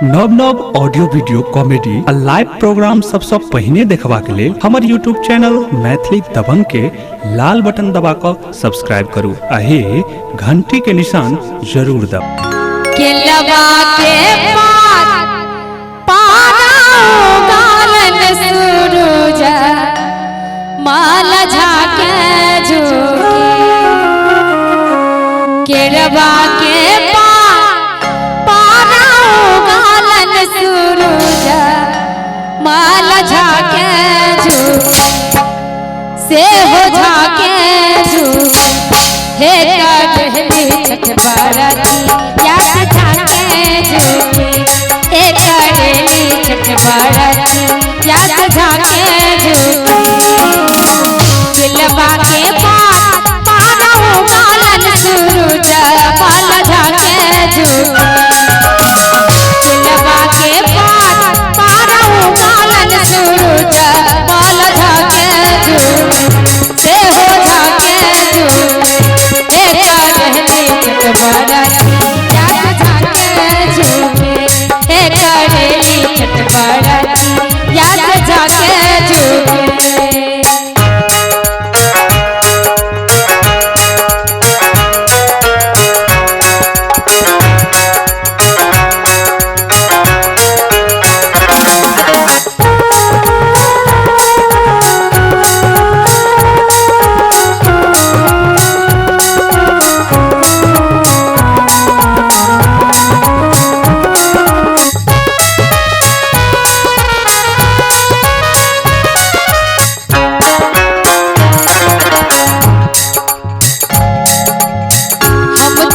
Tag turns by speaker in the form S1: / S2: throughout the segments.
S1: नव नव audio video comedy आ लाइव प्रोग्राम सबसे पहले देखबा के लिए हमारे यूट्यूब चैनल मैथिली दबंग के लाल बटन दबा कर सब्सक्राइब करू आहे घंटी के निशान जरूर दबाओ।
S2: से हो झाके झूठ हे कटहली छठ बाराती या झाके झूठ हे कटहली छठ बाराती या झाके झूठ दिलवा के पास पारो गालन सूरज माला झाके झूठ दिलवा के पास पारो गालन सूरज माला झाके झूठ से हो झाके झूठ हे कटहली छठ बाराती या झाके झूठ हे कटहली छठ बाराती या झाके झूठ।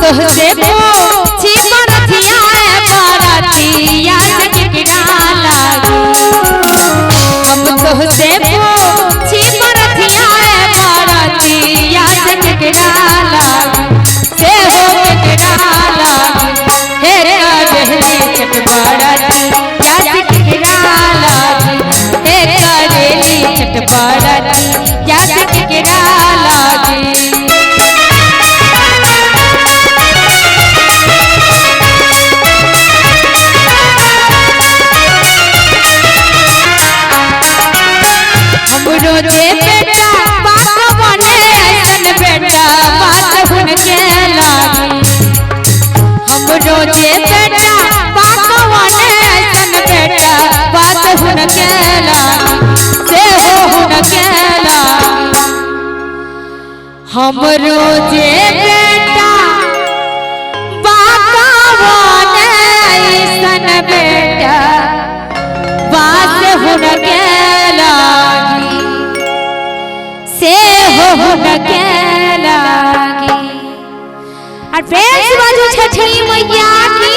S2: तोहसे पूछी परथिया बाराती याद केकरा लागी हम तोहसे पूछी परथिया बाराती याद केकरा लागी से हो केकरा लागी हे कटहली छठ बाराती याद केकरा लागी हे कटहली छठ बाराती याद केकरा लागी। रोजे बेटा बात बने ऐसन बेटा बात हुन के लागी हम रोजे बेटा बात बने ऐसन बेटा बात हुन के लागी से हो हुन के लागी हम रोजे बेटा बात बने ऐसन बेटा बात हुन के लागी से हो के लागी। और प्रेम बाजू छठी मैया की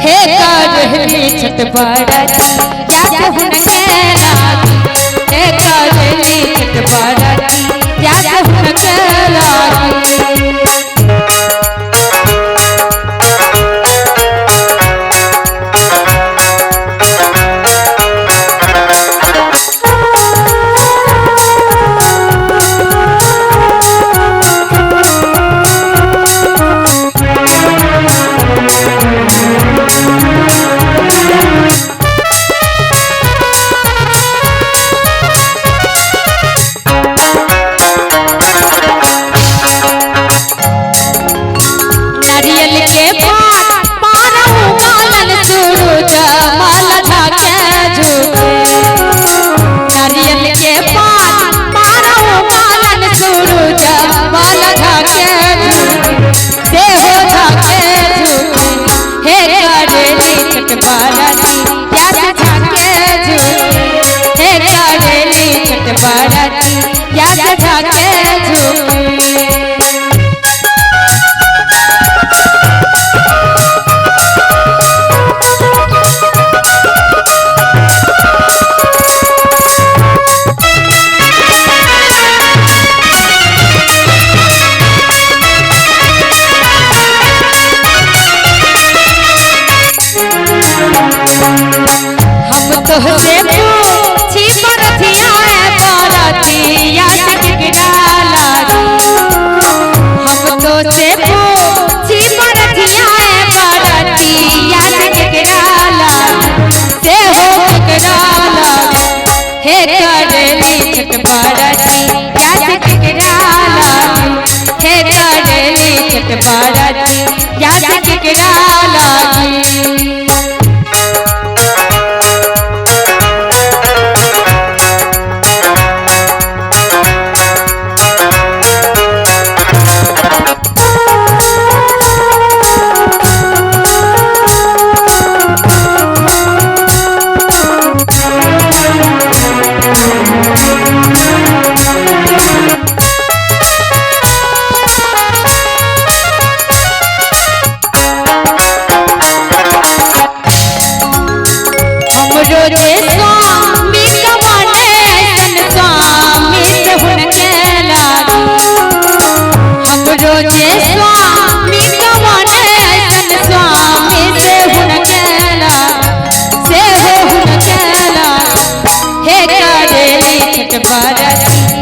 S2: हे कटहली छठ बाराती या हो के लागी हे कटहली छठ बाराती या हो के लागी। तोहसे पूछी परथिया बाराती याद केकरा लागी हम तोहसे पूछी परथिया बाराती याद केकरा छठ बरतिया से केकरा लागी। छठ बरतिया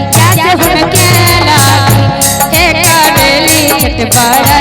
S2: से हुनके लागी, हे करेली छठ बरतिया